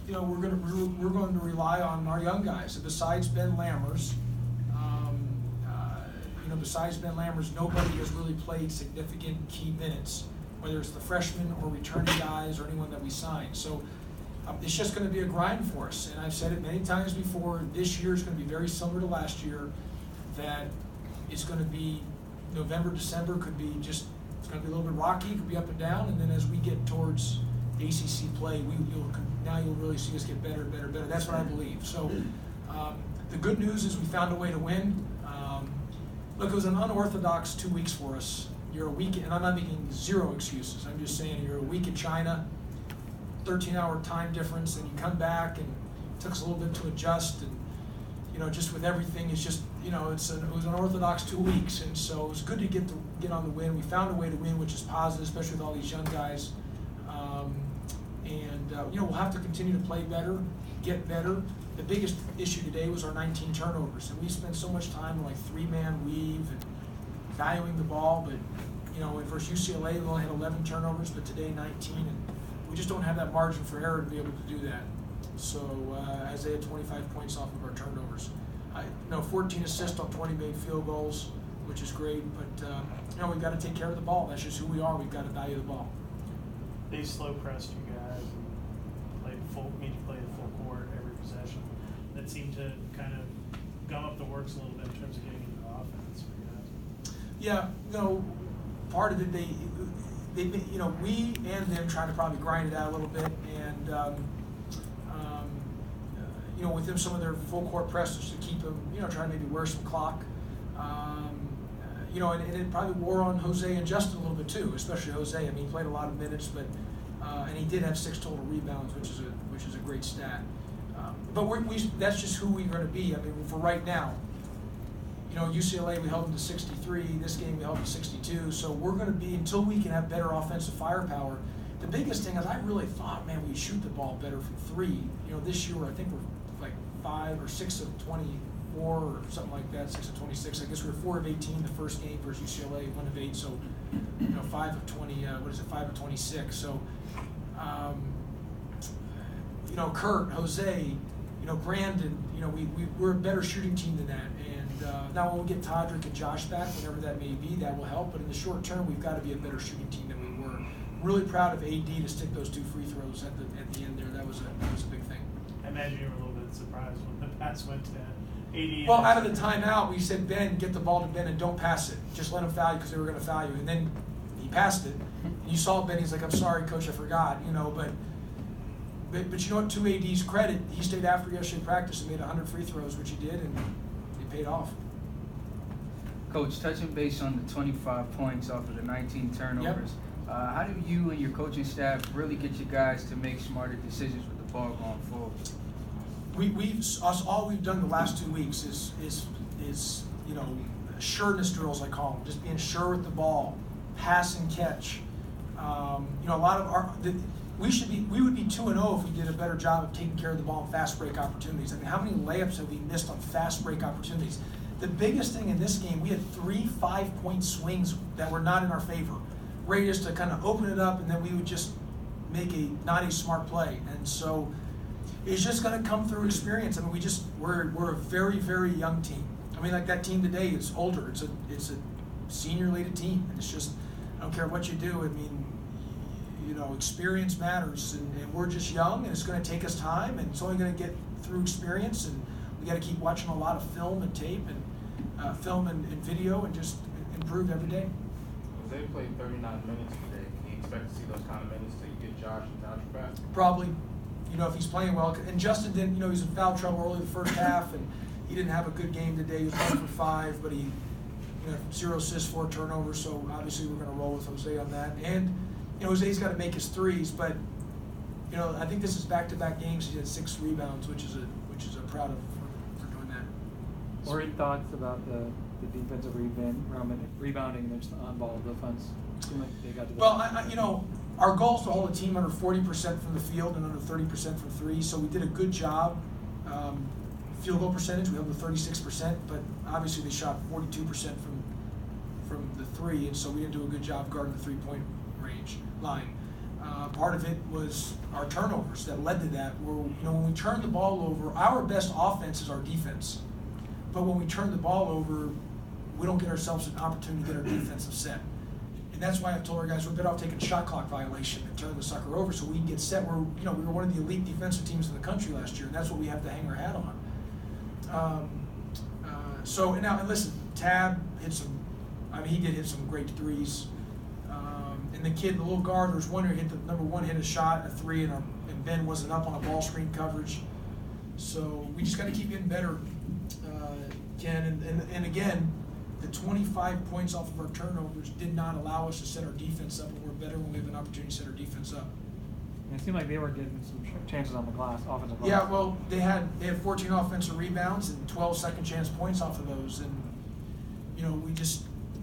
we're going to rely on our young guys. And besides Ben Lammers, nobody has really played significant key minutes, whether it's the freshmen or returning guys or anyone that we signed. So it's just going to be a grind for us. And I've said it many times before, this year is going to be very similar to last year, that it's going to be November, December could be just, it's going to be a little bit rocky, could be up and down, and then as we get towards ACC play, now you'll really see us get better. That's what I believe. So the good news is we found a way to win. Look, it was an unorthodox 2 weeks for us. You're a week, and I'm not making zero excuses. I'm just saying you're a week in China, 13-hour time difference, and you come back, and it took us a little bit to adjust, and just with everything, it's just it was an unorthodox 2 weeks, and so it was good to get on the win. We found a way to win, which is positive, especially with all these young guys. We'll have to continue to play better, get better. The biggest issue today was our 19 turnovers, and we spent so much time on like three-man weave and valuing the ball, but versus UCLA, we only had 11 turnovers, but today 19, and we just don't have that margin for error to be able to do that. So Isaiah 25 points off of our turnovers. 14 assists on 20 made field goals, which is great, but we've got to take care of the ball. That's just who we are. We've got to value the ball. They slow pressed you guys and made you play the full court every possession. That seemed to kind of gum up the works a little bit in terms of getting into the offense for you guys. Yeah, part of it, they we and them trying to probably grind it out a little bit, and with them some of their full court presses to keep them, trying to maybe wear some clock. And it probably wore on Jose and Justin a little bit too, especially Jose. I mean, he played a lot of minutes, but and he did have 6 total rebounds, which is a great stat. But that's just who we're going to be. I mean, for right now, UCLA we held them to 63. This game we held them to 62. So we're going to be, until we can have better offensive firepower. The biggest thing is I really thought, man, we shoot the ball better from three. This year I think we're like 5 or 6 of 24 or something like that, 6 of 26. I guess we were 4 of 18 the first game versus UCLA, 1 of 8. So 5 of 20. 5 of 26. So Kurt, Jose, Brandon, we're a better shooting team than that. And now when we get Todrick and Josh back, whenever that may be, that will help. But in the short term, we've got to be a better shooting team than we were. Really proud of AD to stick those 2 free throws at the end there. That was a big thing. I imagine you were a little bit surprised when the pass went to AD. Well, out of the timeout, we said, Ben, get the ball to Ben and don't pass it. Just let him foul you because they were going to foul you. And then he passed it. And you saw Ben, he's like, I'm sorry, Coach, I forgot. But to AD's credit, he stayed after yesterday practice and made 100 free throws, which he did, and it paid off. Coach, touching base on the 25 points off of the 19 turnovers, how do you and your coaching staff really get you guys to make smarter decisions with the ball going forward? All we've done the last 2 weeks is sureness drills, I call them, just being sure with the ball, pass and catch. A lot of we would be 2-0 if we did a better job of taking care of the ball in fast break opportunities. I mean, how many layups have we missed on fast break opportunities? The biggest thing in this game, we had 3 5-point swings that were not in our favor, ready just to kind of open it up, and then we would just make not a smart play. And so it's just going to come through experience. I mean, we're a very, very young team. I mean, like that team today is older. It's a senior-laden team, and it's just, I don't care what you do. I mean, experience matters, and we're just young, and it's going to take us time, and it's only going to get through experience, and we got to keep watching a lot of film and tape and film and video, and just improve every day. Jose played 39 minutes today. Can you expect to see those kind of minutes till you get Josh and Todrick back? Probably, if he's playing well. And Justin didn't, he was in foul trouble early the first half, and he didn't have a good game today. He was 1 for 5, but he 0 assists, 4 turnovers. So obviously we're going to roll with Jose on that. And Jose's got to make his threes, but I think this is back-to-back games. He had 6 rebounds, which is a proud of for doing that. Or any thoughts about the defensive rebounding against the on-ball defense? Well, our goal is to hold a team under 40% from the field and under 30% from 3. So we did a good job. Field goal percentage, we held to 36%, but obviously they shot 42% from the 3, and so we didn't do a good job guarding the 3-point range line. Part of it was our turnovers that led to that. When we turn the ball over, our best offense is our defense. But when we turn the ball over, we don't get ourselves an opportunity to get our defensive set. And that's why I've told our guys we're better off taking a shot clock violation and turning the sucker over so we can get set. We were one of the elite defensive teams in the country last year, and that's what we have to hang our hat on. And listen, Tab hit some. He did hit some great threes. And the kid, the little guard, there was one who hit the number one, hit a shot, a three, and Ben wasn't up on a ball screen coverage. So we just got to keep getting better, Ken. And again, the 25 points off of our turnovers did not allow us to set our defense up, and we're better when we have an opportunity to set our defense up. And it seemed like they were getting some chances on the glass, offensive glass. Yeah, well, they had 14 offensive rebounds and 12 second chance points off of those, and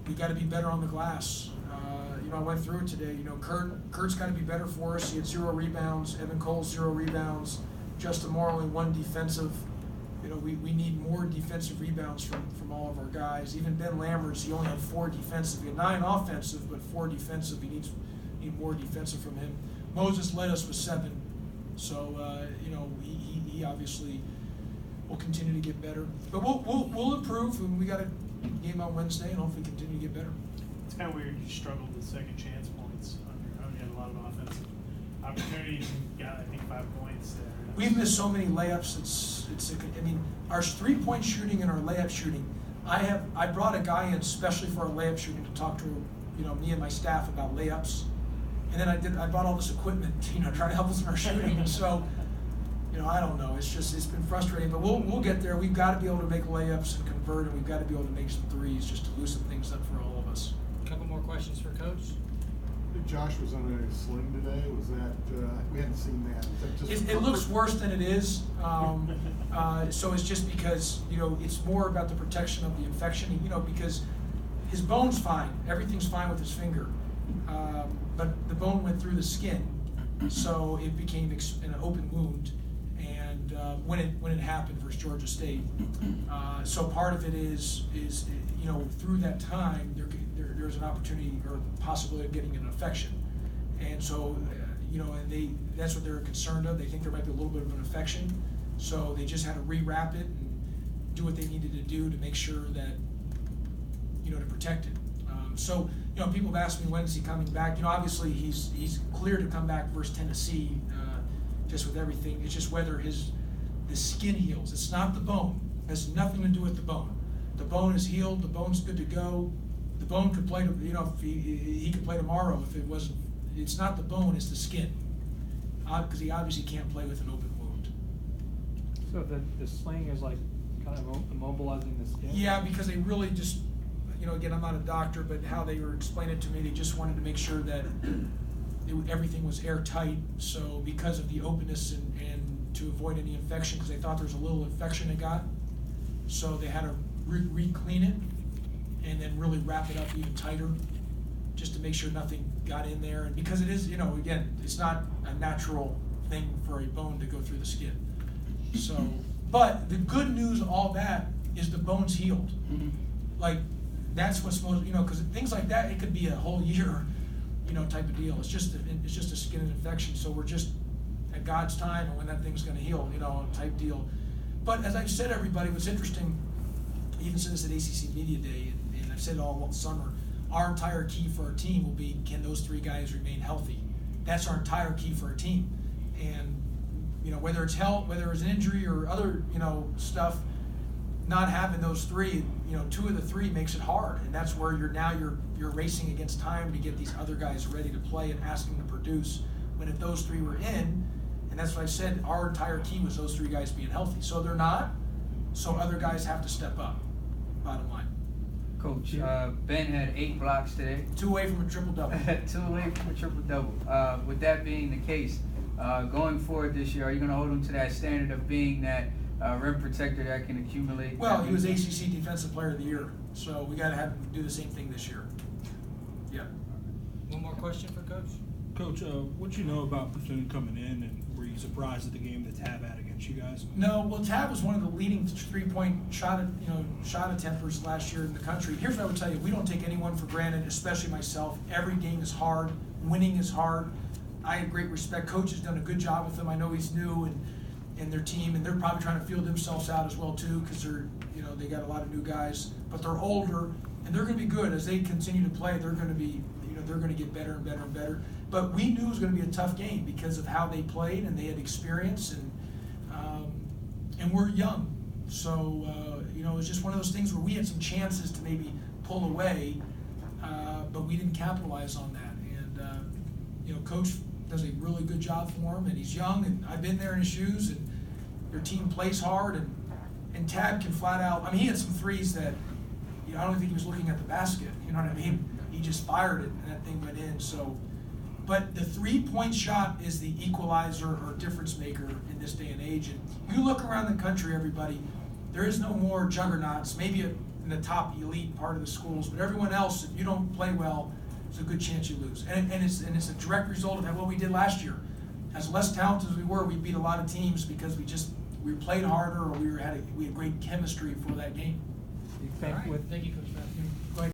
we got to be better on the glass. I went through it today. Kurt's got to be better for us. He had 0 rebounds. Evan Cole 0 rebounds. Justin Moore only 1 defensive. We need more defensive rebounds from all of our guys. Even Ben Lamberts, he only had 4 defensive. He had 9 offensive, but 4 defensive. We need more defensive from him. Moses led us with 7. So he obviously will continue to get better. But we'll improve, and we got a game on Wednesday, and hopefully continue to get better. It's kind of weird you struggled with second chance points on your own. You had a lot of offensive opportunities and got, I think, 5 points there. We've missed so many layups. Our 3-point shooting and our layup shooting. I brought a guy in especially for our layup shooting to talk to me and my staff about layups, and then I brought all this equipment trying to help us in our shooting. And so I don't know. It's been frustrating, but we'll get there. We've got to be able to make layups and convert, and we've got to be able to make some threes just to loosen things up for all of us. A couple more questions for Coach. Josh was on a sling today. Was that we hadn't seen that? Is that just It looks worse than it is. So it's just because it's more about the protection of the infection. Because his bone's fine, everything's fine with his finger, but the bone went through the skin, so it became an open wound. And when it happened versus Georgia State, so part of it is through that time there's an opportunity or possibility of getting an infection, and so that's what they're concerned of. They think there might be a little bit of an infection, so they just had to rewrap it and do what they needed to do to make sure that to protect it. So people have asked me when is he coming back. Obviously he's cleared to come back versus Tennessee. Just with everything, it's just whether the skin heals. It's not the bone. It has nothing to do with the bone. The bone is healed. The bone's good to go. The bone could play. If he could play tomorrow if it wasn't. It's not the bone. It's the skin. Because he obviously can't play with an open wound. So the sling is like kind of immobilizing the skin? Yeah, because they really just, again, I'm not a doctor, but how they were explaining it to me, they just wanted to make sure that everything was airtight. So because of the openness and to avoid any infection, because they thought there was a little infection it got, so they had to re-clean it and then really wrap it up even tighter, just to make sure nothing got in there. And because it is, again, it's not a natural thing for a bone to go through the skin. So, but the good news of all that is the bone's healed. Mm-hmm. Like, that's what's supposed, because things like that, it could be a whole year, type of deal. It's just a skin infection. So we're just at God's time and when that thing's going to heal, type deal. But as I've said, everybody, what's interesting, even since at ACC Media Day, and I've said it all summer, our entire key for our team will be, can those 3 guys remain healthy? That's our entire key for our team. And, whether it's health, whether it's an injury or other, stuff, not having those 3, 2 of the 3 makes it hard. And that's where you're racing against time to get these other guys ready to play and asking to produce. When if those 3 were in, and that's what I said, our entire key was those 3 guys being healthy. So they're not, so other guys have to step up, bottom line. Coach, Ben had 8 blocks today. 2 away from a triple-double. 2 away from a triple-double. With that being the case, going forward this year, are you going to hold him to that standard of being that rim protector that can accumulate? Well, he was ACC Defensive Player of the Year, so we got to have him do the same thing this year. Yeah. One more question for Coach. Coach, what you know about Bethune coming in, and were you surprised at the game that Tab had against you guys? No, well, Tab was one of the leading 3-point shot attempters last year in the country. Here's what I would tell you: we don't take anyone for granted, especially myself. Every game is hard. Winning is hard. I had great respect. Coach has done a good job with them. I know he's new and their team, and they're probably trying to feel themselves out as well too, because they got a lot of new guys, but they're older and they're going to be good as they continue to play. They're going to be, they're going to get better and better and better. But we knew it was going to be a tough game because of how they played and they had experience, and we're young. So it was just one of those things where we had some chances to maybe pull away, but we didn't capitalize on that. And Coach does a really good job for him, and he's young, and I've been there in his shoes, and their team plays hard, and Tab can flat out. I mean, he had some threes that I don't think he was looking at the basket. You know what I mean? He just fired it, and that thing went in. So, but the 3-point shot is the equalizer or difference maker in this day and age. And you look around the country, everybody, there is no more juggernauts. Maybe in the top elite part of the schools, but everyone else, if you don't play well, there's a good chance you lose. And it's a direct result of what we did last year. As less talented as we were, we beat a lot of teams because we played harder, or we had great chemistry for that game. Thank All right. Thank you, Coach Pastner.